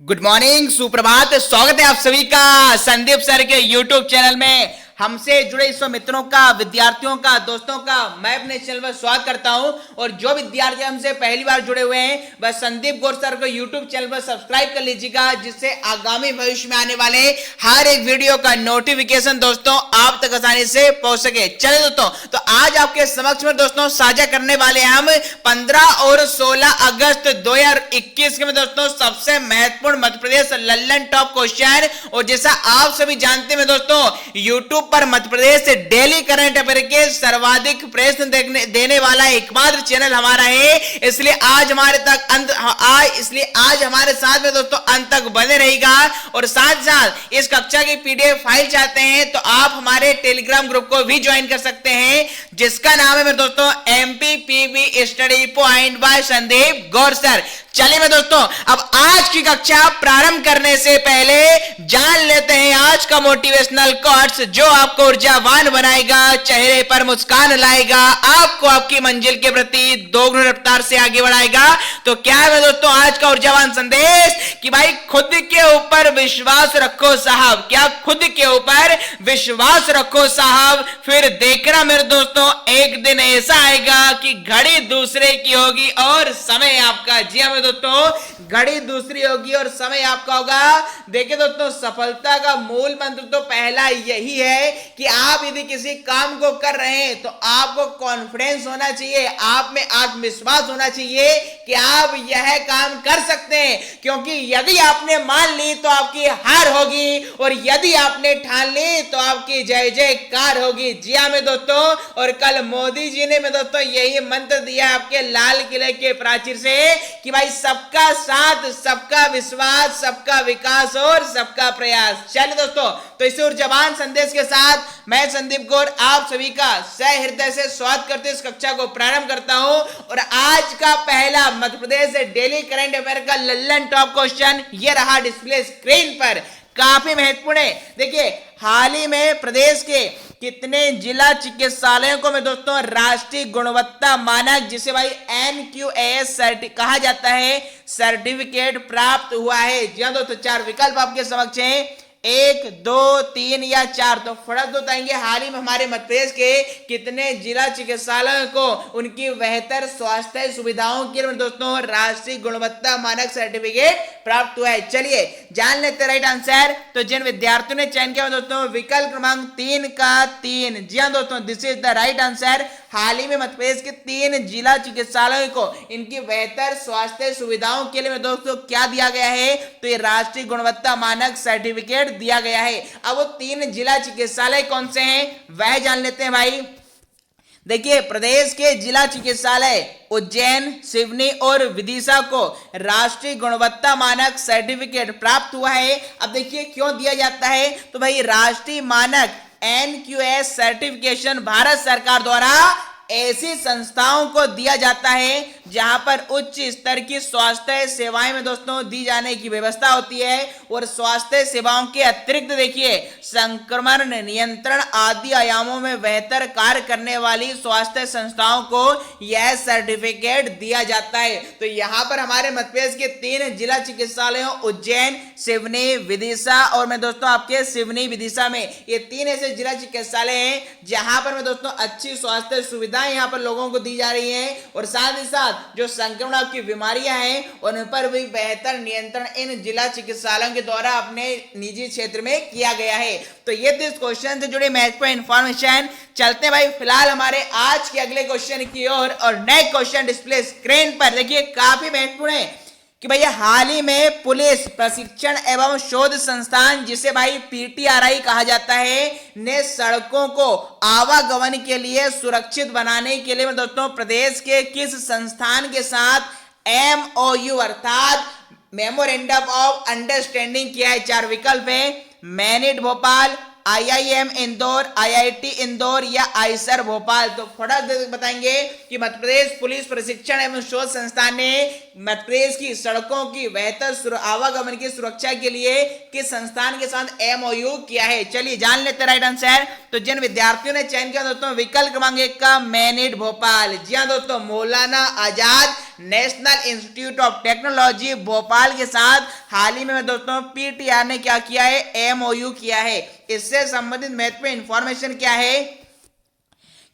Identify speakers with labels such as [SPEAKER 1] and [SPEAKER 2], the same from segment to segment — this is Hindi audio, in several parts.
[SPEAKER 1] गुड मॉर्निंग, सुप्रभात। स्वागत है आप सभी का संदीप सर के यूट्यूब चैनल में। हमसे जुड़े सब मित्रों का, विद्यार्थियों का, दोस्तों का मैं अपने चैनल पर स्वागत करता हूं। और जो विद्यार्थी हमसे पहली बार जुड़े हुए हैं वह संदीप गौर सर को यूट्यूब चैनल पर सब्सक्राइब कर लीजिएगा, जिससे आगामी भविष्य में आने वाले हर एक वीडियो का नोटिफिकेशन दोस्तों आप तक आसानी से पहुंच सके। चले दोस्तों, तो आज आपके समक्ष में दोस्तों साझा करने वाले हैं हम 15 और 16 अगस्त 2021 के में दोस्तों सबसे महत्वपूर्ण मध्य प्रदेश लल्लन टॉप क्वेश्चन। और जैसा आप सभी जानते हैं दोस्तों, यूट्यूब पर मध्य प्रदेश से डेली करंट अफेयर के सर्वाधिक प्रश्न देने वाला एकमात्र चैनल हमारा है। इसलिए आज हमारे साथ में दोस्तों अंत तक बने रहेगा। और साथ साथ इस कक्षा की पीडीएफ फाइल चाहते हैं तो आप हमारे टेलीग्राम ग्रुप को भी ज्वाइन कर सकते हैं, जिसका नाम है मेरे दोस्तों MPPB study point by Sandeep Gaur sir. चलिए मैं दोस्तों अब आज की कक्षा प्रारंभ करने से पहले जान लेते हैं आज का मोटिवेशनल कोट्स, जो आपको ऊर्जावान बनाएगा, चेहरे पर मुस्कान लाएगा, आपको आपकी मंजिल के प्रति दोगुनी रफ्तार से आगे बढ़ाएगा। तो क्या है दोस्तों आज का ऊर्जावान संदेश कि भाई खुद के ऊपर विश्वास रखो साहब। क्या खुद के ऊपर विश्वास रखो साहब, फिर देखना मेरे दोस्तों एक दिन ऐसा आएगा कि घड़ी दूसरे की होगी और समय आपका। जी हाँ दोस्तों, घड़ी दूसरी होगी और समय आपका होगा। देखिए दोस्तों, सफलता का मूल मंत्र तो पहला यही है कि आप यदि किसी काम को कर रहे हैं तो आपको कॉन्फिडेंस होना चाहिए, आप में आत्मविश्वास होना चाहिए कि आप यह काम कर सकते हैं। क्योंकि यदि आपने मान ली तो आपकी हार होगी, और यदि आपने ठान ली तो आपकी जय जयकार होगी। जी हाँ मेरे दोस्तों, और कल मोदी जी ने मेरे दोस्तों यही मंत्र दिया आपके लाल किले के प्राचीर से कि भाई सबका साथ, सबका विश्वास, सबका विकास और सबका प्रयास। चलिए दोस्तों, तो इस ऊर्जावान संदेश के साथ मैं संदीप गौर आप सभी का सहृदय से स्वागत करते इस कक्षा को प्रारंभ करता हूं। और आज का पहला मध्य प्रदेश से डेली करंट अफेयर का लल्लन टॉप क्वेश्चन ये रहा डिस्प्ले स्क्रीन पर, काफी महत्वपूर्ण है। देखिए, हाल ही में प्रदेश के कितने जिला चिकित्सालयों को में दोस्तों राष्ट्रीय गुणवत्ता मानक, जिसे भाई NQAS कहा जाता है, सर्टिफिकेट प्राप्त हुआ है। जी हाँ दोस्तों, 4 विकल्प आपके समक्ष हैं, 1, 2, 3 या 4। तो फटाफट बताएंगे हाल ही में हमारे मध्य प्रदेश के कितने जिला चिकित्सालयों को उनकी बेहतर स्वास्थ्य सुविधाओं के लिए दोस्तों राष्ट्रीय गुणवत्ता मानक सर्टिफिकेट प्राप्त हुआ है। चलिए जान लेते राइट आंसर। तो जिन विद्यार्थियों ने चयन किया दोस्तों विकल्प क्रमांक 3 का 3, जी हाँ दोस्तों this is the right answer. हाल ही में मध्य प्रदेश के 3 जिला चिकित्सालयों को इनकी बेहतर स्वास्थ्य सुविधाओं के लिए दोस्तों क्या दिया गया है, तो ये राष्ट्रीय गुणवत्ता मानक सर्टिफिकेट दिया गया है। अब वो 3 जिला चिकित्सालय कौन से हैं वह जान लेते हैं भाई। देखिए, प्रदेश के जिला चिकित्सालय उज्जैन, सिवनी और विदिशा को राष्ट्रीय गुणवत्ता मानक सर्टिफिकेट प्राप्त हुआ है। अब देखिए क्यों दिया जाता है, तो भाई राष्ट्रीय मानक NQAS सर्टिफिकेशन भारत सरकार द्वारा ऐसी संस्थाओं को दिया जाता है जहां पर उच्च स्तर की स्वास्थ्य सेवाएं में दोस्तों दी जाने की व्यवस्था होती है। और स्वास्थ्य सेवाओं के अतिरिक्त देखिए संक्रमण नियंत्रण आदि आयामों में बेहतर कार्य करने वाली स्वास्थ्य संस्थाओं को यह सर्टिफिकेट दिया जाता है। तो यहां पर हमारे मध्य प्रदेश के 3 जिला चिकित्सालयों उज्जैन, सिवनी, विदिशा और मैं दोस्तों आपके सिवनी विदिशा में ये 3 ऐसे जिला चिकित्सालय हैं जहां पर मैं दोस्तों अच्छी स्वास्थ्य सुविधा यहाँ पर लोगों को दी जा रही हैं। और साथ ही साथ जो संक्रमण की बीमारियां हैं उन पर भी बेहतर नियंत्रण इन जिला चिकित्सालयों के द्वारा अपने निजी क्षेत्र में किया गया है। तो ये इस क्वेश्चन से जुड़े महत्वपूर्ण इंफॉर्मेशन। चलते हैं भाई फिलहाल हमारे आज के अगले क्वेश्चन की ओर। और नेक्स्ट क्वेश्चन डिस्प्ले स्क्रीन पर देखिए, काफी महत्वपूर्ण है कि भैया हाल ही में पुलिस प्रशिक्षण एवं शोध संस्थान, जिसे भाई PTRI कहा जाता है, ने सड़कों को आवागमन के लिए सुरक्षित बनाने के लिए दोस्तों प्रदेश के किस संस्थान के साथ MOU अर्थात मेमोरेंडम ऑफ अंडरस्टैंडिंग किया है। 4 विकल्प है, मैनिट भोपाल, IIM इंदौर, IIT इंदौर या आईसर भोपाल। तो फटाफट बताएंगे कि मध्य प्रदेश पुलिस प्रशिक्षण एवं शोध संस्थान ने मध्य प्रदेश की सड़कों की बेहतर आवागमन की सुरक्षा के लिए किस संस्थान के साथ एमओयू किया है? चलिए जान लेते राइट आंसर। तो जिन विद्यार्थियों ने चयन किया दोस्तों विकल्प क्रमांक 1 का मैनिट भोपाल, जी हाँ दोस्तों, Maulana Azad national institute of technology Bhopal के साथ हाल ही में दोस्तों पीटीआर ने क्या किया है? एमओयू किया है। इससे संबंधित महत्वपूर्ण इंफॉर्मेशन क्या है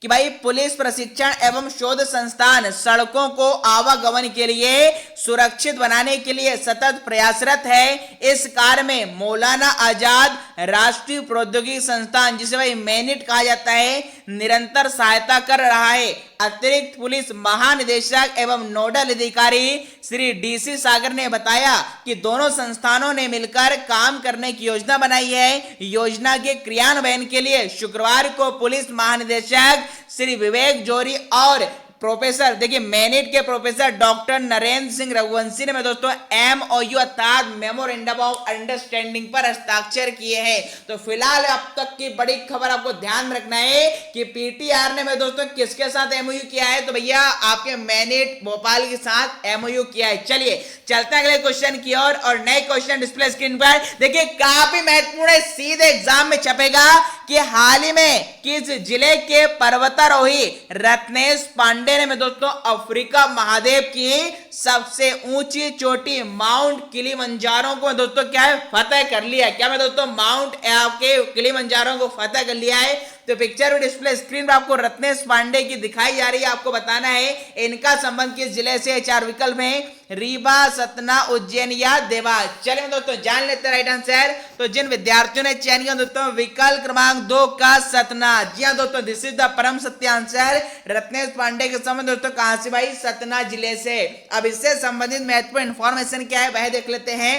[SPEAKER 1] कि भाई पुलिस प्रशिक्षण एवं शोध संस्थान सड़कों को आवागमन के लिए सुरक्षित बनाने के लिए सतत प्रयासरत है। इस कार्य में मौलाना आजाद राष्ट्रीय प्रौद्योगिकी संस्थान, जिसे भाई मैनिट कहा जाता है, निरंतर सहायता कर रहा है। अतिरिक्त पुलिस महानिदेशक एवं नोडल अधिकारी श्री डीसी सागर ने बताया कि दोनों संस्थानों ने मिलकर काम करने की योजना बनाई है। योजना के क्रियान्वयन के लिए शुक्रवार को पुलिस महानिदेशक श्री विवेक जोरी और प्रोफेसर, देखिए मैनिट के प्रोफेसर डॉक्टर नरेंद्र सिंह रघुवंशी ने दोस्तों एमओयू अर्थात मेमोरेंडम ऑफ अंडरस्टैंडिंग पर हस्ताक्षर किए हैं। तो फिलहाल अब तक की बड़ी खबर आपको ध्यान में रखना है कि पीटीआर ने दोस्तों किसके साथ एमओयू किया है? तो भैया आपके मैनिट भोपाल के साथ एमओयू किया है। चलिए चलते हैं अगले क्वेश्चन की ओर और नए क्वेश्चन डिस्प्ले स्क्रीन पर देखिए, काफी महत्वपूर्ण है, सीधे एग्जाम में छपेगा कि हाल ही में किस जिले के पर्वतारोही रत्नेश पांडे ने दोस्तों अफ्रीका महाद्वीप की सबसे ऊंची चोटी माउंट किलिमंजारो को दोस्तों क्या है? फतेह कर लिया। क्या मैं दोस्तों माउंट आपके किलिमंजारो को फतेह कर लिया है? तो पिक्चर डिस्प्ले स्क्रीन पर आपको रत्नेश पांडे की दिखाई जा रही है। आपको बताना है इनका संबंध किस जिले से? 4 विकल्प हैं, रीवा, सतना, उज्जैन या देवास। चलिए दोस्तों जान लेते हैं राइट आंसर। तो जिन विद्यार्थियों ने चयन किया दोस्तों विकल्प क्रमांक 2 का सतना, जी हाँ दोस्तों, दिस इज द परम सत्य आंसर। रत्नेश पांडे के संबंध दोस्तों कहां से? भाई सतना जिले से। अब इससे संबंधित महत्वपूर्ण इंफॉर्मेशन क्या है वह देख लेते हैं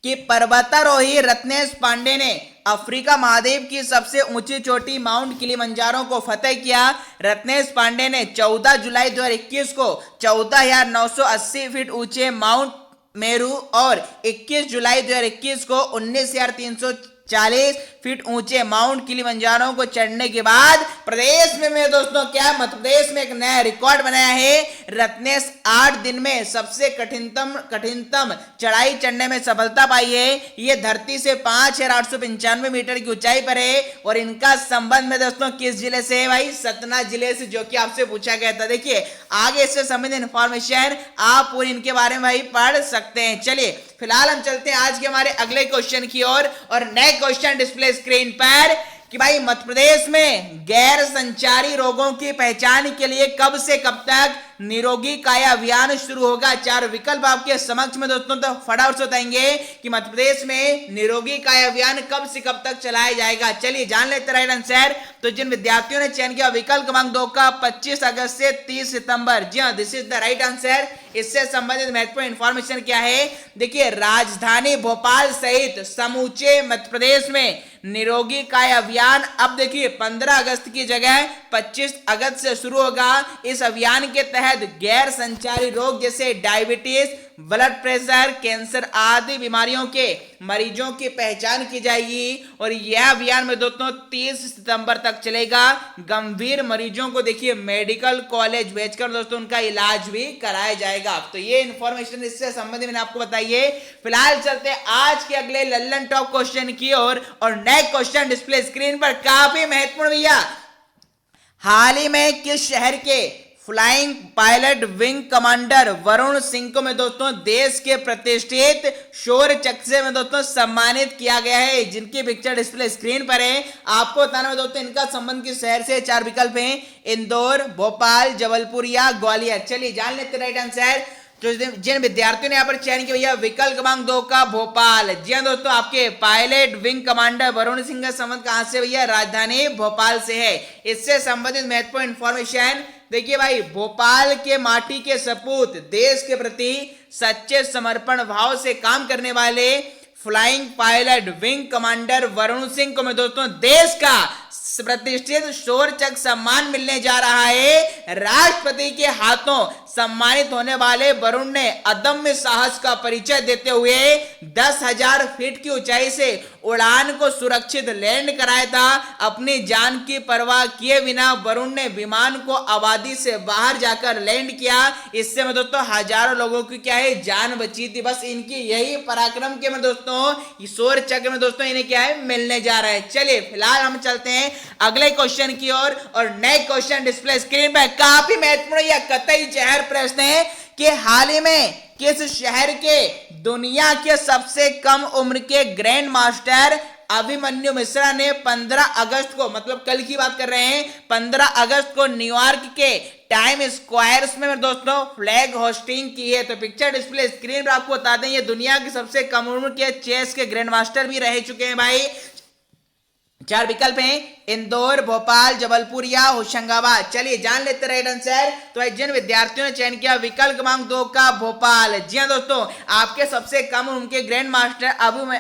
[SPEAKER 1] कि पर्वतारोही रत्नेश पांडे ने अफ्रीका महाद्वीप की सबसे ऊंची चोटी माउंट किलिमंजारो को फतेह किया। रत्नेश पांडे ने 14 जुलाई 2021 को 14,980 फीट ऊंचे माउंट मेरू और 21 जुलाई 2021 को 19,340 फीट ऊंचे माउंट किलिमंजारो को चढ़ने के बाद प्रदेश में दोस्तों क्या मध्य प्रदेश में एक नया रिकॉर्ड बनाया है। रत्नेश 8 दिन में सबसे कठिनतम चढ़ाई चढ़ने में सफलता पाई है। ये धरती से 5,895 मीटर की ऊंचाई पर है और इनका संबंध में दोस्तों किस जिले से है? भाई सतना जिले से, जो कि आपसे पूछा गया था। देखिए आगे इससे संबंधित इंफॉर्मेशन आप पूरी इनके बारे में भाई पढ़ सकते हैं। चलिए फिलहाल हम चलते हैं आज के हमारे अगले क्वेश्चन की ओर और नए क्वेश्चन डिस्प्ले स्क्रीन पर कि भाई मध्य प्रदेश में गैर संचारी रोगों की पहचान के लिए कब से कब तक निरोगी काया अभियान शुरू होगा? 4 विकल्प आपके समक्ष में दोस्तों, तो फटाफट से बताएंगे कि मध्य प्रदेश में निरोगी काया अभियान कब से कब तक चलाया जाएगा। चलिए जान लेते राइट आंसर। तो जिन विद्यार्थियों ने चयन किया विकल्प क्रमांक 2 का 25 अगस्त से 30 सितंबर, जी हाँ this is the right answer. इससे संबंधित महत्वपूर्ण इंफॉर्मेशन क्या है? देखिए राजधानी भोपाल सहित समूचे मध्य प्रदेश में निरोगी काया अभियान अब देखिए 15 अगस्त की जगह 25 अगस्त से शुरू होगा। इस अभियान के तहत गैर संचारी रोग जैसे डायबिटीज, ब्लड प्रेशर, कैंसर आदि बीमारियों के मरीजों की पहचान की जाएगी और यह अभियान में दोस्तों 30 सितंबर तक चलेगा। गंभीर मरीजों को देखिए मेडिकल कॉलेज भेजकर दोस्तों उनका इलाज भी कराया जाएगा। तो ये इंफॉर्मेशन इससे संबंधित मैंने आपको बताई है। फिलहाल चलते हैं आज के अगले लल्लन टॉप क्वेश्चन की ओर और नए क्वेश्चन डिस्प्ले स्क्रीन पर काफी महत्वपूर्ण भैया। हाल ही में किस शहर के flying pilot wing commander Varun Singh को में दोस्तों देश के प्रतिष्ठित शौर्य चक्र से में दोस्तों सम्मानित किया गया है, जिनकी पिक्चर डिस्प्ले स्क्रीन पर है। आपको बताना है दोस्तों इनका संबंध किस शहर से? 4 विकल्प हैं, इंदौर, भोपाल, जबलपुर या ग्वालियर। चलिए जान लेते राइट आंसर। तो जिन विद्यार्थियों ने यहाँ पर चयन किया भैया विकल्प क्रमांक 2 का भोपाल, जी हाँ दोस्तों, आपके pilot wing commander Varun Singh का संबंध कहां से भैया? राजधानी भोपाल से है। इससे संबंधित महत्वपूर्ण इंफॉर्मेशन देखिए भाई, भोपाल के माटी के सपूत देश के प्रति सच्चे समर्पण भाव से काम करने वाले flying pilot wing commander Varun Singh को मैं दोस्तों देश का प्रतिष्ठित शौर्य सम्मान मिलने जा रहा है। राष्ट्रपति के हाथों सम्मानित होने वाले वरुण ने अदम्य साहस का परिचय देते हुए 10,000 फीट की ऊंचाई से उड़ान को सुरक्षित लैंड कराया था। अपनी जान की परवाह किए बिना वरुण ने विमान को आबादी से बाहर जाकर लैंड किया। इससे में दोस्तों हजारों लोगों की क्या है जान बची थी। बस इनकी यही पराक्रम के में दोस्तों शौर्य चक्र में दोस्तों इन्हें क्या है मिलने जा रहा है। चलिए फिलहाल हम चलते हैं अगले क्वेश्चन की ओर और नए क्वेश्चन डिस्प्ले स्क्रीन पर काफी महत्वपूर्ण या कतई जहर प्रश्न है कि हाल ही में किस शहर के दुनिया के सबसे कम उम्र के ग्रैंड मास्टर अभिमन्यु मिश्रा ने 15 अगस्त को, मतलब कल की बात कर रहे हैं, 15 अगस्त को न्यूयॉर्क के टाइम स्क्वायर्स में दोस्तों फ्लैग होस्टिंग की है। तो पिक्चर डिस्प्ले स्क्रीन पर आपको बता दें ये दुनिया के सबसे कम उम्र के चेस के ग्रैंड मास्टर भी रह चुके हैं भाई। 4 विकल्प हैं, इंदौर, भोपाल, जबलपुर या होशंगाबाद। चलिए जान लेते रहे आंसर। तो जिन विद्यार्थियों ने चयन किया विकल्प क्रमांक 2 का भोपाल, जी हाँ दोस्तों, आपके सबसे कम उम्र के ग्रैंड मास्टर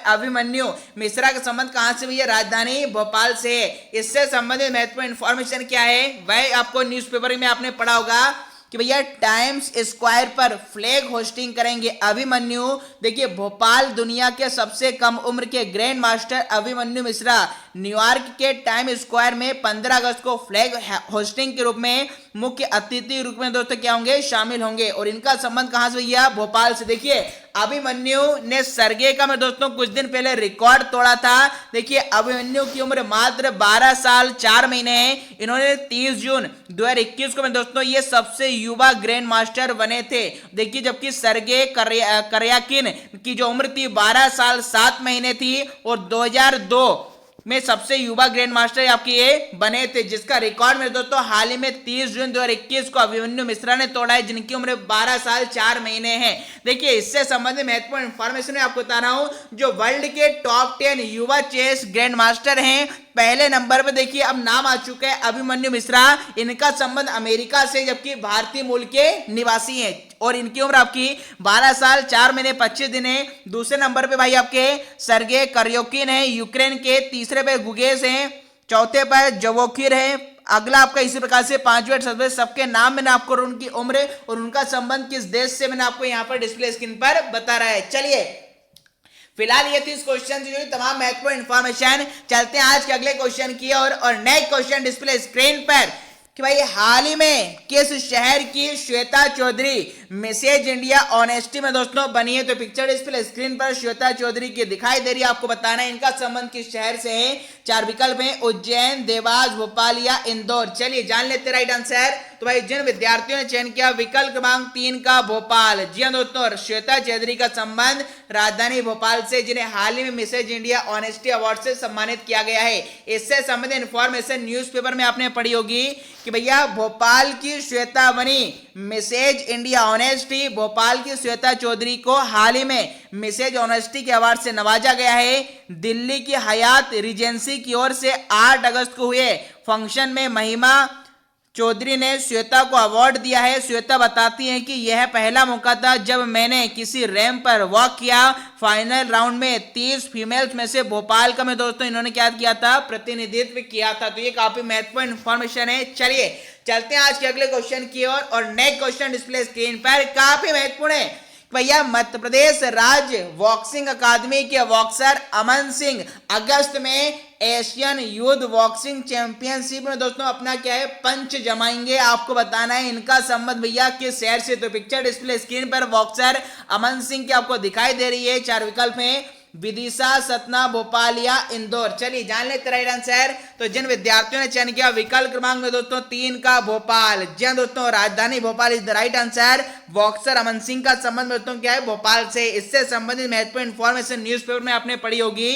[SPEAKER 1] अभिमन्यु मिश्रा का संबंध कहां से हुई है? राजधानी भोपाल से है। इससे संबंधित महत्वपूर्ण इंफॉर्मेशन क्या है वह आपको न्यूज़पेपर में आपने पढ़ा होगा कि भैया टाइम्स स्क्वायर पर फ्लैग होस्टिंग करेंगे अभिमन्यु। देखिए भोपाल दुनिया के सबसे कम उम्र के grand master Abhimanyu Mishra New York के टाइम स्क्वायर में 15 अगस्त को फ्लैग होस्टिंग के रूप में मुख्य अतिथि रूप में दोस्तों क्या होंगे शामिल होंगे। और इनका संबंध कहां से भैया? भोपाल से। देखिए अभिमन्यु ने सर्गे का में दोस्तों कुछ दिन पहले रिकॉर्ड तोड़ा था। देखिए अभिमन्यु की उम्र मात्र 12 साल 4 महीने है। इन्होंने 30 जून 2021 को में दोस्तों ये सबसे युवा ग्रैंड मास्टर बने थे। देखिए जबकि सर्गे करयाकिन की जो उम्र थी 12 साल 7 महीने थी और 2002 में सबसे युवा ग्रैंड मास्टर आपके ये बने थे, जिसका रिकॉर्ड में दोस्तों हाल ही में 30 जून 2021 को अभिमन्यु मिश्रा ने तोड़ा है, जिनकी उम्र 12 साल 4 महीने है। देखिए इससे संबंधित महत्वपूर्ण इंफॉर्मेशन मैं आपको बता रहा हूं। जो वर्ल्ड के टॉप 10 युवा चेस ग्रैंड मास्टर हैं, पहले नंबर पे देखिए अब नाम आ चुका है अभिमन्यु मिश्रा। इनका संबंध अमेरिका से जबकि भारतीय मूल के निवासी हैं और इनकी उम्र आपकी 12 साल 4 महीने 25 दिन है। दूसरे नंबर पे भाई आपके सर्गे करयोकिन है यूक्रेन के। तीसरे पे गुगेस हैं। चौथे पर जवोखिर है। अगला आपका इसी प्रकार से 5वें सदस्य सबके नाम मैंने आपको और उनकी उम्र और उनका संबंध किस देश से मैंने आपको यहाँ पर डिस्प्ले स्क्रीन पर बता रहा है। चलिए फिलहाल ये थी इस क्वेश्चन से जुड़ी तमाम महत्वपूर्ण इंफॉर्मेशन। चलते हैं आज के अगले क्वेश्चन की ओर और नए क्वेश्चन डिस्प्ले स्क्रीन पर कि भाई हाल ही में किस शहर की Shweta Chaudhary message India honesty में दोस्तों बनी है। तो पिक्चर डिस्प्ले स्क्रीन पर श्वेता चौधरी की दिखाई दे रही है, आपको बताना है इनका संबंध किस शहर से है। 4 विकल्प हैं, उज्जैन, देवास, भोपाल या इंदौर। चलिए जान लेते राइट आंसर। तो भाई जिन विद्यार्थियों ने चयन किया विकल्प क्रमांक 3 का भोपाल, जी हाँ दोस्तों, श्वेता चौधरी का संबंध राजधानी भोपाल से, जिन्हें हाल ही में मैसेज इंडिया ऑनेस्टी अवार्ड से सम्मानित किया गया है। इससे संबंधित इंफॉर्मेशन न्यूज़पेपर में आपने पढ़ी होगी कि भैया भोपाल की श्वेता बनी मैसेज इंडिया ऑनेस्टी। भोपाल की श्वेता चौधरी को हाल ही में मैसेज ऑनेस्टी के अवार्ड से नवाजा गया है। दिल्ली की हयात रिजेंसी की ओर से 8 अगस्त को हुए फंक्शन में महिमा चौधरी ने श्वेता को अवार्ड दिया है। श्वेता बताती हैं कि यह पहला मौका था जब मैंने किसी रैंप पर वॉक किया। फाइनल राउंड में 30 फीमेल्स में से भोपाल का में दोस्तों इन्होंने क्या किया था? प्रतिनिधित्व किया था। तो ये काफी महत्वपूर्ण इंफॉर्मेशन है। चलिए चलते हैं आज के अगले क्वेश्चन की ओर और नए क्वेश्चन डिस्प्ले स्क्रीन पर काफी महत्वपूर्ण है। भैया मध्य प्रदेश राज्य बॉक्सिंग अकादमी के बॉक्सर अमन सिंह अगस्त में एशियन यूथ बॉक्सिंग चैंपियनशिप में दोस्तों अपना क्या है पंच जमाएंगे। आपको बताना है इनका संबंध भैया किस शहर से। तो पिक्चर डिस्प्ले स्क्रीन पर बॉक्सर अमन सिंह की आपको दिखाई दे रही है। 4 विकल्प हैं, विदिशा, सतना, भोपाल या इंदौर। चलिए जान लेते राइट आंसर। तो जिन विद्यार्थियों ने चयन किया विकल्प क्रमांक में दोस्तों 3 का भोपाल, जी हाँ दोस्तों, राजधानी Bhopal is the right answer. Boxer Aman Singh का संबंध दोस्तों क्या है? भोपाल से। इससे संबंधित महत्वपूर्ण इंफॉर्मेशन न्यूज़पेपर में आपने पढ़ी होगी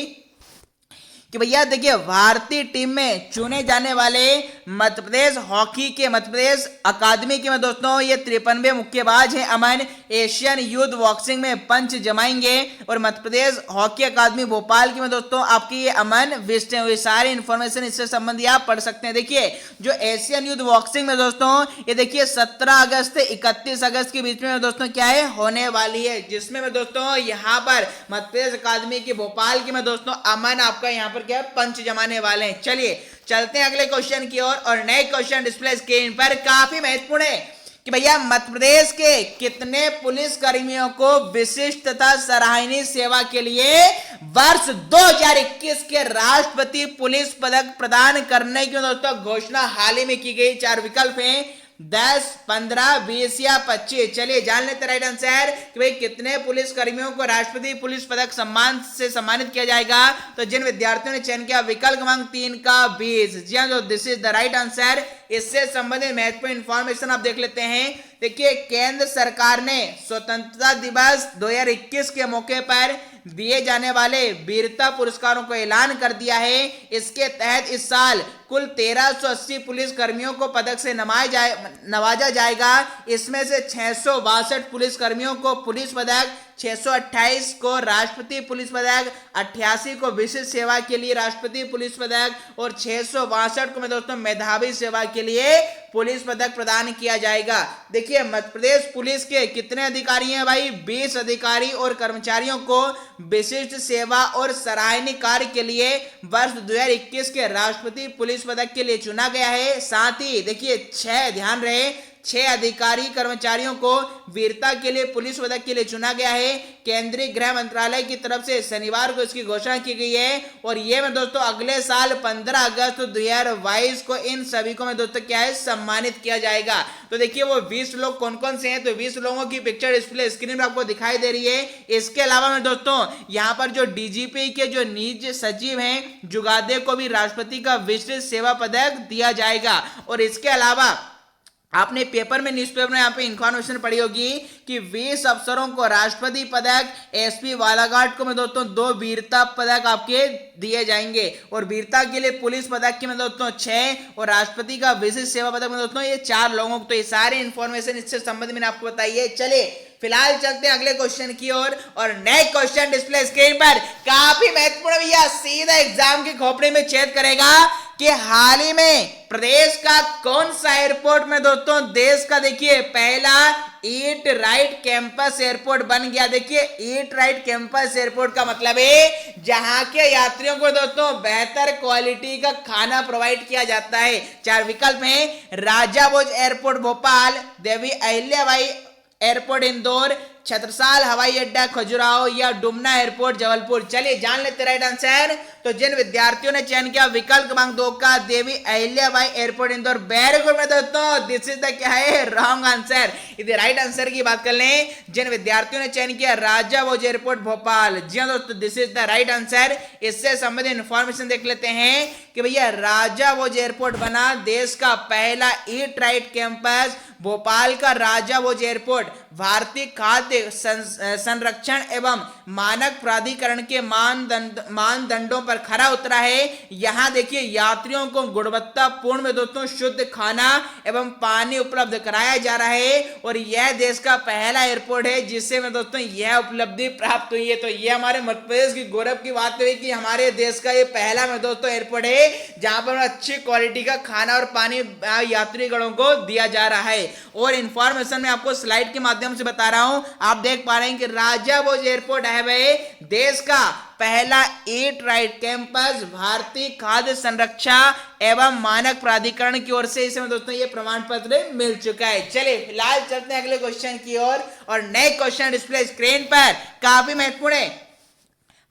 [SPEAKER 1] कि भैया देखिए भारतीय टीम में चुने जाने वाले मध्य प्रदेश हॉकी के मध्य प्रदेश अकादमी के में दोस्तों ये 53 मुक्केबाज हैं। अमन एशियन यूथ बॉक्सिंग में पंच जमाएंगे और मध्य प्रदेश हॉकी अकादमी भोपाल की में दोस्तों आपकी ये अमन विष्ट है। सारी इंफॉर्मेशन इससे संबंधित आप पढ़ सकते हैं। देखिए जो एशियन यूथ बॉक्सिंग में दोस्तों ये देखिए 17 अगस्त से 31 अगस्त के बीच में दोस्तों क्या है होने वाली है, जिसमें में दोस्तों यहाँ पर मध्य प्रदेश अकादमी की भोपाल की में दोस्तों अमन आपका यहाँ पर क्या है, पंच जमाने वाले हैं। चलिए चलते हैं अगले क्वेश्चन की ओर और नए क्वेश्चन डिस्प्ले स्क्रीन पर काफी महत्वपूर्ण है कि भैया मध्य प्रदेश के कितने पुलिस कर्मियों को विशिष्ट तथा सराहनीय सेवा के लिए वर्ष 2021 के राष्ट्रपति पुलिस पदक प्रदान करने की दोस्तों घोषणा हाल ही में की गई। 4 विकल्प हैं 10, 15, 20 या 25। चलिए जान लेते राइट आंसर कि भाई कितने पुलिस कर्मियों को राष्ट्रपति पुलिस पदक सम्मान से सम्मानित किया जाएगा। तो जिन विद्यार्थियों ने चयन किया विकल्प क्रमांक 3 का 20। जी हाँ, this is the right answer. इससे संबंधित महत्वपूर्ण इंफॉर्मेशन आप देख लेते हैं। देखिए केंद्र सरकार ने स्वतंत्रता दिवस 2021 के मौके पर दिए जाने वाले वीरता पुरस्कारों को ऐलान कर दिया है। इसके तहत इस साल कुल 1380 पुलिस कर्मियों को पदक से नवाजा जाएगा। इसमें से 662 पुलिस कर्मियों को पुलिस पदक, 628 को राष्ट्रपति पुलिस पदक, 88 को विशिष्ट सेवा के लिए राष्ट्रपति पुलिस पदक और 662 को दोस्तों मेधावी सेवा के लिए पुलिस पदक प्रदान किया जाएगा। देखिए मध्य प्रदेश पुलिस के कितने अधिकारी हैं भाई, 20 अधिकारी और कर्मचारियों को विशिष्ट सेवा और सराहनीय कार्य के लिए वर्ष 2021 के राष्ट्रपति पुलिस पदक के लिए चुना गया है। साथ ही देखिए 6 ध्यान रहे 6 अधिकारी कर्मचारियों को वीरता के लिए पुलिस पदक के लिए चुना गया है। केंद्रीय गृह मंत्रालय की तरफ से शनिवार को इसकी घोषणा की गई है और ये में दोस्तों अगले साल 15 अगस्त 2022 को इन सभी को में दोस्तों क्या है सम्मानित किया जाएगा। तो देखिए वो 20 लोग कौन कौन से हैं, तो 20 लोगों की पिक्चर डिस्प्ले स्क्रीन पर आपको दिखाई दे रही है। इसके अलावा में दोस्तों यहाँ पर जो डीजीपी के जो निज सचिव हैं जुगादे को भी राष्ट्रपति का विशिष्ट सेवा पदक दिया जाएगा। और इसके अलावा आपने पेपर में न्यूज़पेपर में यहाँ पे इंफॉर्मेशन पढ़ी होगी कि 20 अफसरों को राष्ट्रपति पदक, एसपी बालाघाट को में दोस्तों 2 वीरता पदक आपके दिए जाएंगे और वीरता के लिए पुलिस पदक के में दोस्तों 6 और राष्ट्रपति का विशिष्ट सेवा पदक में दोस्तों ये 4 लोगों को। तो ये सारे इंफॉर्मेशन इससे संबंधित मैंने आपको बताइए। चलिए फिलहाल चलते हैं अगले क्वेश्चन की ओर और नए क्वेश्चन डिस्प्ले स्क्रीन पर काफी महत्वपूर्ण भैया, सीधा एग्जाम की खोपड़ी में छेद करेगा कि हाल ही में प्रदेश का कौन सा एयरपोर्ट में दोस्तों देश का देखिए पहला ईट राइट कैंपस एयरपोर्ट बन गया। देखिए ईट राइट कैंपस एयरपोर्ट का मतलब है जहां के यात्रियों को दोस्तों बेहतर क्वालिटी का खाना प्रोवाइड किया जाता है। 4 विकल्प हैं राजा भोज एयरपोर्ट भोपाल, देवी अहिल्याबाई एयरपोर्ट इंदौर, छत्रसाल हवाई अड्डा खजुराहो या डुमना एयरपोर्ट जबलपुर। चलिए जान लेते राइट आंसर। तो जिन विद्यार्थियों ने चयन किया विकल्प क्रमांक 2 का Devi Ahilyabai airport Indore, very good में दोस्तों दिस इज द क्या है रॉन्ग आंसर। यदि राइट आंसर की बात कर लें जिन विद्यार्थियों ने चयन किया राजा भोज एयरपोर्ट भोपाल, जी हाँ दोस्तों this is the right answer. इससे संबंधित इंफॉर्मेशन देख लेते हैं कि भैया राजा भोज एयरपोर्ट बना देश का पहला ईट राइट कैंपस। भोपाल का राजा भोज एयरपोर्ट भारतीय खाद्य संरक्षण एवं मानक प्राधिकरण के मानदंडों पर खरा उतरा है। यहाँ देखिए यात्रियों को गुणवत्तापूर्ण में दोस्तों शुद्ध खाना एवं पानी उपलब्ध कराया जा रहा है और यह देश का पहला एयरपोर्ट है जिससे में दोस्तों यह उपलब्धि प्राप्त हुई है। तो यह हमारे मध्य प्रदेश की गौरव की बात हुई कि हमारे देश का ये पहला में दोस्तों एयरपोर्ट है जहां पर अच्छी क्वालिटी का खाना और पानी यात्रीगणों को दिया जा रहा है। और इंफॉर्मेशन में आपको स्लाइड के माध्यम से बता रहा हूं, आप देख पा रहे हैं कि राजा भोज एयरपोर्ट है भाई देश का पहला ईट राइट कैंपस भारतीय खाद्य संरक्षा एवं मानक प्राधिकरण की ओर से इसे दोस्तों ये प्रमाण पत्र मिल चुका है। चलिए फिलहाल चलते हैं अगले क्वेश्चन की ओर और नए क्वेश्चन डिस्प्ले स्क्रीन पर काफी महत्वपूर्ण है।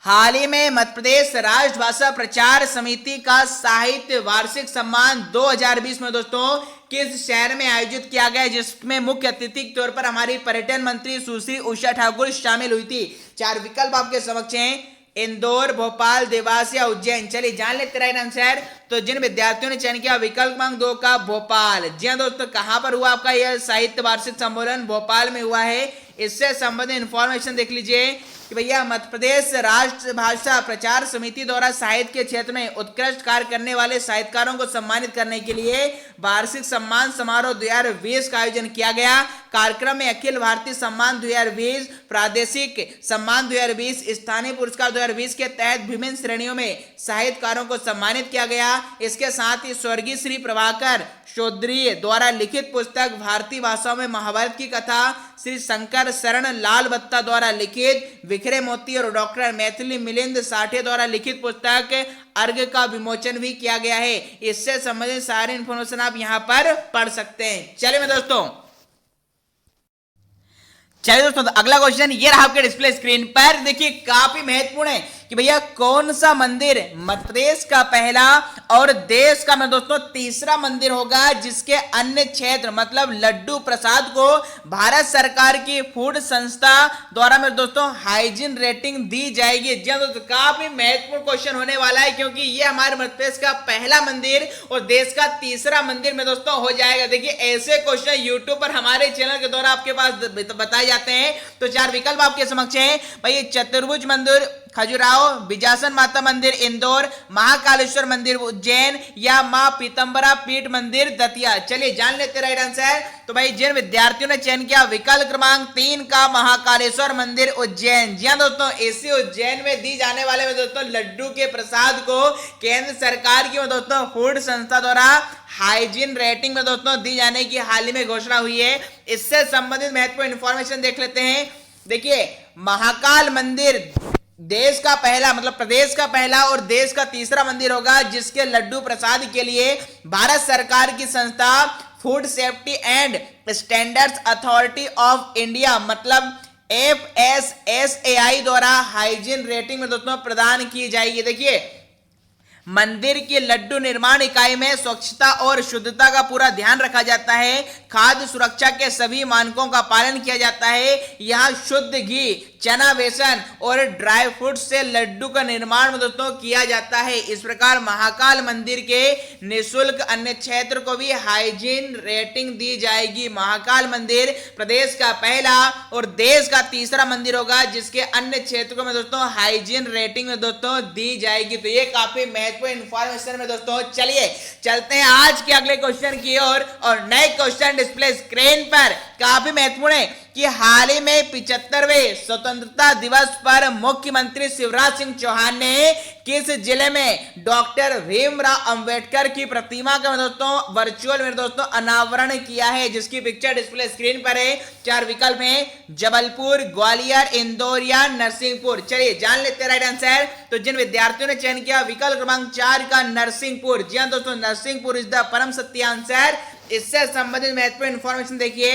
[SPEAKER 1] हाल ही में मध्य प्रदेश राष्ट्रभाषा प्रचार समिति का साहित्य वार्षिक सम्मान 2020 में दोस्तों किस शहर में आयोजित किया गया, जिसमें मुख्य अतिथि के तौर पर हमारी पर्यटन मंत्री सुश्री उषा ठाकुर शामिल हुई थी। 4 विकल्प आपके समक्ष हैं इंदौर, भोपाल, देवास या उज्जैन। चलिए जान लेते राइट आंसर। तो जिन विद्यार्थियों ने चयन किया विकल्प क्रमांक 2 का भोपाल, जी हाँ दोस्तों कहां पर हुआ आपका यह साहित्य वार्षिक सम्मेलन, भोपाल में हुआ है। इससे संबंधित इंफॉर्मेशन देख लीजिए कि भैया मध्य प्रदेश राष्ट्रभाषा प्रचार समिति द्वारा साहित्य के क्षेत्र में उत्कृष्ट कार्य करने वाले साहित्यकारों को सम्मानित करने के लिए वार्षिक सम्मान समारोह 2020 का आयोजन किया गया। कार्यक्रम में अखिल भारतीय सम्मान 2020, प्रादेशिक सम्मान 2020, स्थानीय पुरस्कार 2020 के तहत विभिन्न श्रेणियों में साहित्यकारों को सम्मानित किया गया। इसके साथ ही स्वर्गीय श्री प्रभाकर चौधरी द्वारा लिखित पुस्तक भारतीय भाषाओं में महाभारत की कथा, श्री शंकर शरण लाल बत्ता द्वारा लिखित बिखरे मोती और डॉक्टर मैथिली मिलिंद साठे द्वारा लिखित पुस्तक अर्घ का विमोचन भी किया गया है। इससे संबंधित सारी इंफॉर्मेशन आप यहाँ पर पढ़ सकते हैं। चलिए मेरे दोस्तों, चलिए दोस्तों, तो अगला क्वेश्चन ये रहा आपके डिस्प्ले स्क्रीन पर। देखिए काफी महत्वपूर्ण है कि भैया कौन सा मंदिर मध्य प्रदेश का पहला और देश का मैं दोस्तों तीसरा मंदिर होगा जिसके अन्य क्षेत्र मतलब लड्डू प्रसाद को भारत सरकार की फूड संस्था द्वारा मेरे दोस्तों हाइजीन रेटिंग दी जाएगी। जी हाँ दोस्तों, काफी महत्वपूर्ण क्वेश्चन होने वाला है क्योंकि ये हमारे मध्य प्रदेश का पहला मंदिर और देश का तीसरा मंदिर में दोस्तों हो जाएगा। देखिए ऐसे क्वेश्चन यूट्यूब पर हमारे चैनल के द्वारा आपके पास बताए जाते हैं। तो चार विकल्प आपके समक्ष है भाई, चतुर्भुज मंदिर खजुराहो, बिजासन माता मंदिर इंदौर, महाकालेश्वर मंदिर उज्जैन या मां पीतंबरा पीठ मंदिर दतिया। चलिए जान लेते राइट आंसर। तो भाई जिन विद्यार्थियों ने चयन किया विकल्प क्रमांक 3 का महाकालेश्वर मंदिर उज्जैन। जी हाँ दोस्तों, इसी उज्जैन में दी जाने वाले में दोस्तों लड्डू के प्रसाद को केंद्र सरकार की दोस्तों फूड संस्था द्वारा हाइजीन रेटिंग में दोस्तों दी जाने की हाल ही में घोषणा हुई है। इससे संबंधित महत्वपूर्ण इंफॉर्मेशन देख लेते हैं। देखिए महाकाल मंदिर देश का पहला मतलब प्रदेश का पहला और देश का तीसरा मंदिर होगा जिसके लड्डू प्रसाद के लिए भारत सरकार की संस्था food safety and standards authority of India मतलब FSSAI द्वारा हाइजीन रेटिंग में दोस्तों प्रदान की जाएगी। देखिए मंदिर की लड्डू निर्माण इकाई में स्वच्छता और शुद्धता का पूरा ध्यान रखा जाता है। खाद्य सुरक्षा के सभी मानकों का पालन किया जाता है। यहाँ शुद्ध घी, चना बेसन और ड्राई फ्रूट से लड्डू का निर्माण में दोस्तों किया जाता है। इस प्रकार महाकाल मंदिर के निःशुल्क अन्य क्षेत्र को भी हाइजीन रेटिंग दी जाएगी। महाकाल मंदिर प्रदेश का पहला और देश का तीसरा मंदिर होगा जिसके अन्य क्षेत्रों में दोस्तों हाइजीन रेटिंग में दोस्तों दी जाएगी। तो ये काफी इंफॉर्मेशन में दोस्तों चलिए चलते हैं आज के अगले क्वेश्चन की ओर और नए क्वेश्चन डिस्प्ले स्क्रीन पर। काफी महत्वपूर्ण है कि हाल ही में 75वें स्वतंत्रता दिवस पर मुख्यमंत्री शिवराज सिंह चौहान ने किस जिले में डॉक्टर भीमराव अंबेडकर की प्रतिमा का दोस्तों वर्चुअल में दोस्तों अनावरण किया है जिसकी पिक्चर डिस्प्ले स्क्रीन पर है। चार विकल्प हैं, जबलपुर, ग्वालियर, इंदौर या नरसिंहपुर। चलिए जान लेते हैं राइट आंसर। तो जिन विद्यार्थियों ने चयन किया विकल्प क्रमांक 4 का नरसिंहपुर। जी हाँ दोस्तों, नरसिंहपुर इज द परम सत्य आंसर। इससे संबंधित महत्वपूर्ण इंफॉर्मेशन देखिए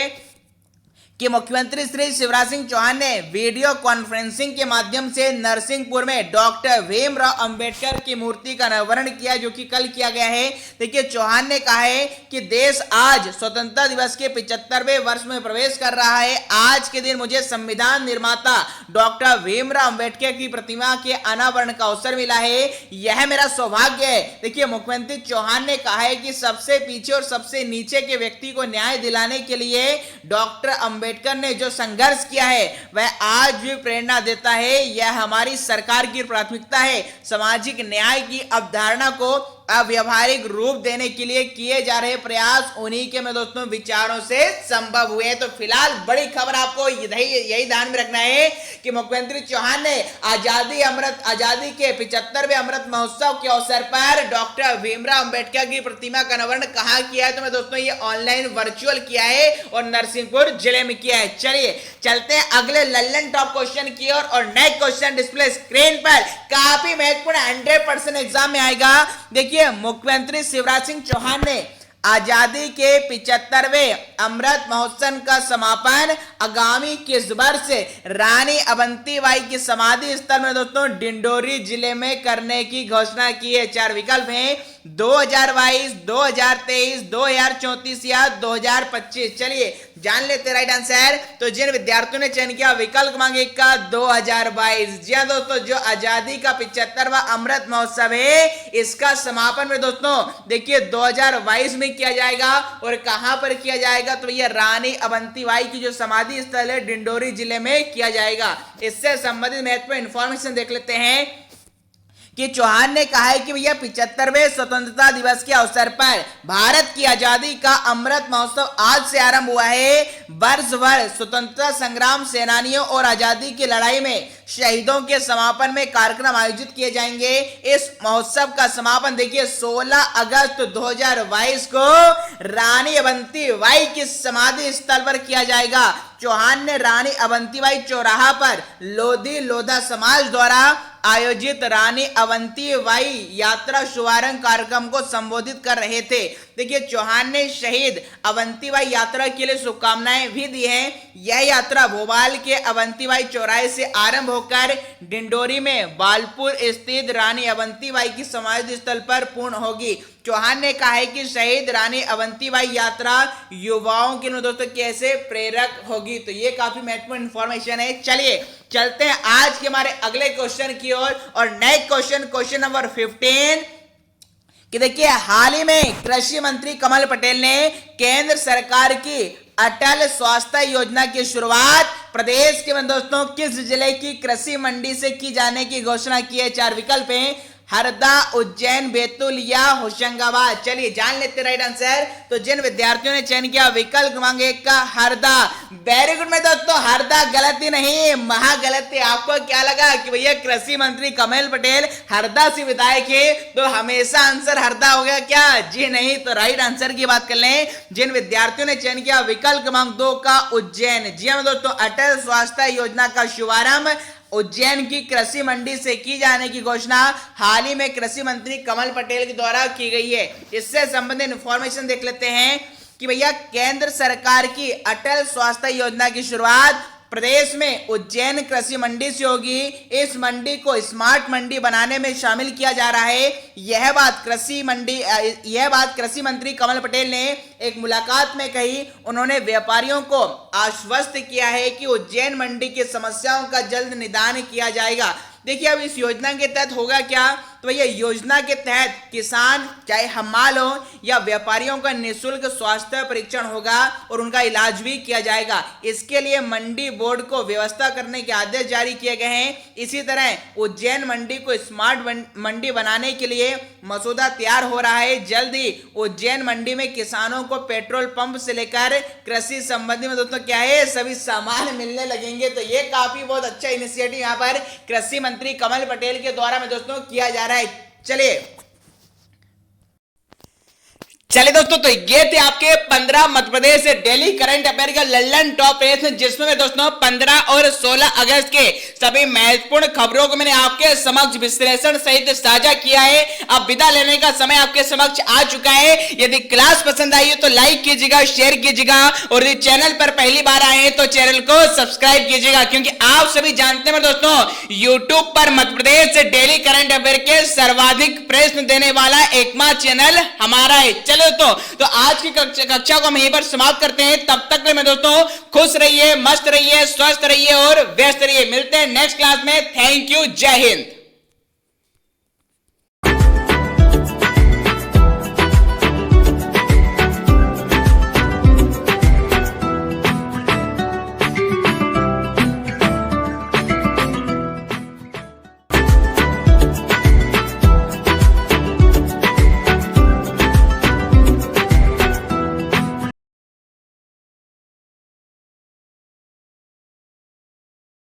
[SPEAKER 1] कि मुख्यमंत्री श्री शिवराज सिंह चौहान ने वीडियो कॉन्फ्रेंसिंग के माध्यम से नरसिंहपुर में डॉक्टर भीमराव अंबेडकर की मूर्ति का अनावरण किया जो कि कल किया गया है। देखिए चौहान ने कहा है कि देश आज स्वतंत्रता दिवस के 75वें वर्ष में प्रवेश कर रहा है। आज के दिन मुझे संविधान निर्माता डॉक्टर भीमराव अंबेडकर की प्रतिमा के अनावरण का अवसर मिला है, यह मेरा सौभाग्य है। देखिए मुख्यमंत्री चौहान ने कहा है कि सबसे पीछे और सबसे नीचे के व्यक्ति को न्याय दिलाने के लिए डॉक्टर अंबेडकर ने जो संघर्ष किया है वह आज भी प्रेरणा देता है। यह हमारी सरकार की प्राथमिकता है। सामाजिक न्याय की अवधारणा को अव्यावहारिक रूप देने के लिए किए जा रहे प्रयास उन्हीं के में दोस्तों विचारों से संभव हुए। तो फिलहाल बड़ी खबर आपको यही ध्यान में रखना है कि मुख्यमंत्री चौहान ने आजादी के 75वें अमृत महोत्सव के अवसर पर डॉक्टर भीमराव अंबेडकर की प्रतिमा का अनावरण कहाँ किया है? तो मैं दोस्तों ये ऑनलाइन वर्चुअल किया है और नरसिंहपुर जिले में किया है। चलिए चलते हैं अगले लल्लन टॉप क्वेश्चन की ओर और नए क्वेश्चन डिस्प्ले स्क्रीन पर। काफी महत्वपूर्ण 100% एग्जाम में आएगा। देखिए मुख्यमंत्री शिवराज सिंह चौहान ने आजादी के 75वें अमृत महोत्सव का समापन आगामी किस वर्ष रानी अवंतीबाई की समाधि स्थल में दोस्तों डिंडोरी जिले में करने की घोषणा की है। चार विकल्प हैं, 2022, 2023, 2034 या 2025। चलिए जान लेते राइट आंसर। तो जिन विद्यार्थियों ने चयन किया विकल्प क्रमांक 1 का 2022। जी हाँ दोस्तों, जो आजादी का 75वां अमृत महोत्सव है इसका समापन में दोस्तों देखिए 2022 में किया जाएगा। और कहां पर किया जाएगा? तो ये रानी अवंतीबाई की जो समाधि स्थल है डिंडोरी जिले में किया जाएगा। इससे संबंधित महत्वपूर्ण इंफॉर्मेशन देख लेते हैं कि चौहान ने कहा है कि भैया 75वें स्वतंत्रता दिवस के अवसर पर भारत की आजादी का अमृत महोत्सव आज से आरंभ हुआ है। वर्ष भर स्वतंत्रता संग्राम सेनानियों और आजादी की लड़ाई में शहीदों के समापन में कार्यक्रम आयोजित किए जाएंगे। इस महोत्सव का समापन देखिए 16 अगस्त 2022 को रानी अवंतीबाई की समाधि स्थल पर किया जाएगा। चौहान ने रानी अवंतीबाई चौराहा पर लोधी लोधा समाज द्वारा आयोजित रानी अवंतीबाई यात्रा शुभारंभ कार्यक्रम को संबोधित कर रहे थे। देखिए चौहान ने शहीद अवंतीबाई यात्रा के लिए शुभकामनाएं भी दी हैं। यह यात्रा भोपाल के अवंतीबाई चौराहे से आरंभ होकर डिंडोरी में बालपुर स्थित रानी अवंतीबाई की समाधि स्थल पर पूर्ण होगी। चौहान ने कहा है कि शहीद रानी अवंतीबाई यात्रा युवाओं के लिए दोस्तों कैसे प्रेरक होगी। तो ये काफी महत्वपूर्ण इंफॉर्मेशन है। चलिए चलते हैं आज के हमारे अगले क्वेश्चन की ओर और नेक्स्ट क्वेश्चन नंबर 15 कि देखिए हाल ही में कृषि मंत्री कमल पटेल ने केंद्र सरकार की अटल स्वास्थ्य योजना की शुरुआत प्रदेश के दोस्तों किस जिले की कृषि मंडी से की जाने की घोषणा की है। 4 विकल्प हैं, हरदा, उज्जैन, बैतूल या होशंगाबाद। चलिए जान लेते राइट आंसर। तो जिन विद्यार्थियों ने चयन किया विकल्प क्रमांक 1 का हरदा, वेरी गुड। में दोस्तों हरदा गलती नहीं, महा गलती। आपको क्या लगा कि भैया कृषि मंत्री कमल पटेल हरदा से विधायक है तो हमेशा आंसर हरदा हो गया क्या? जी नहीं। तो राइट आंसर की बात कर लें, जिन विद्यार्थियों ने चयन किया विकल्प क्रमांक 2 का उज्जैन। जी हाँ दोस्तों, अटल स्वास्थ्य योजना का शुभारंभ उज्जैन की कृषि मंडी से की जाने की घोषणा हाल ही में कृषि मंत्री कमल पटेल के द्वारा की गई है। इससे संबंधित इंफॉर्मेशन देख लेते हैं कि भैया केंद्र सरकार की अटल स्वास्थ्य योजना की शुरुआत प्रदेश में उज्जैन कृषि मंडी से होगी। इस मंडी को स्मार्ट मंडी बनाने में शामिल किया जा रहा है। यह बात कृषि मंत्री कमल पटेल ने एक मुलाकात में कही। उन्होंने व्यापारियों को आश्वस्त किया है कि उज्जैन मंडी की समस्याओं का जल्द निदान किया जाएगा। देखिए अब इस योजना के तहत होगा क्या? तो भैया योजना के तहत किसान चाहे हमाल हो या व्यापारियों का निःशुल्क स्वास्थ्य परीक्षण होगा और उनका इलाज भी किया जाएगा। इसके लिए मंडी बोर्ड को व्यवस्था करने के आदेश जारी किए गए हैं। इसी तरह उज्जैन मंडी को स्मार्ट मंडी बनाने के लिए मसौदा तैयार हो रहा है। जल्द ही उज्जैन मंडी में किसानों को पेट्रोल पंप से लेकर कृषि संबंधी में दोस्तों क्या है सभी सामान मिलने लगेंगे। तो ये काफी बहुत अच्छा इनिशिएटिव यहाँ पर कृषि मंत्री कमल पटेल के द्वारा में दोस्तों किया जा रहा है। चलिए दोस्तों, तो ये थे आपके 15 Madhya Pradesh daily current affair का लल्लन टॉप रेस, जिसमें में दोस्तों 15 और 16 अगस्त के सभी महत्वपूर्ण खबरों को मैंने आपके समक्ष विश्लेषण सहित साझा किया है। अब विदा लेने का समय आपके समक्ष आ चुका है। यदि क्लास पसंद आई हो तो लाइक कीजिएगा, शेयर कीजिएगा और यदि चैनल पर पहली बार आए हैं तो चैनल को सब्सक्राइब कीजिएगा, क्योंकि आप सभी जानते हैं दोस्तों यूट्यूब पर Madhya Pradesh daily current affair के सर्वाधिक प्रश्न देने वाला एकमात्र चैनल हमारा है। चलो तो आज की कक्षा को हम यहीं पर समाप्त करते हैं। तब तक में दोस्तों खुश रहिए, मस्त रहिए, स्वस्थ रहिए और व्यस्त रहिए। मिलते हैं नेक्स्ट क्लास में। थैंक यू, जय हिंद।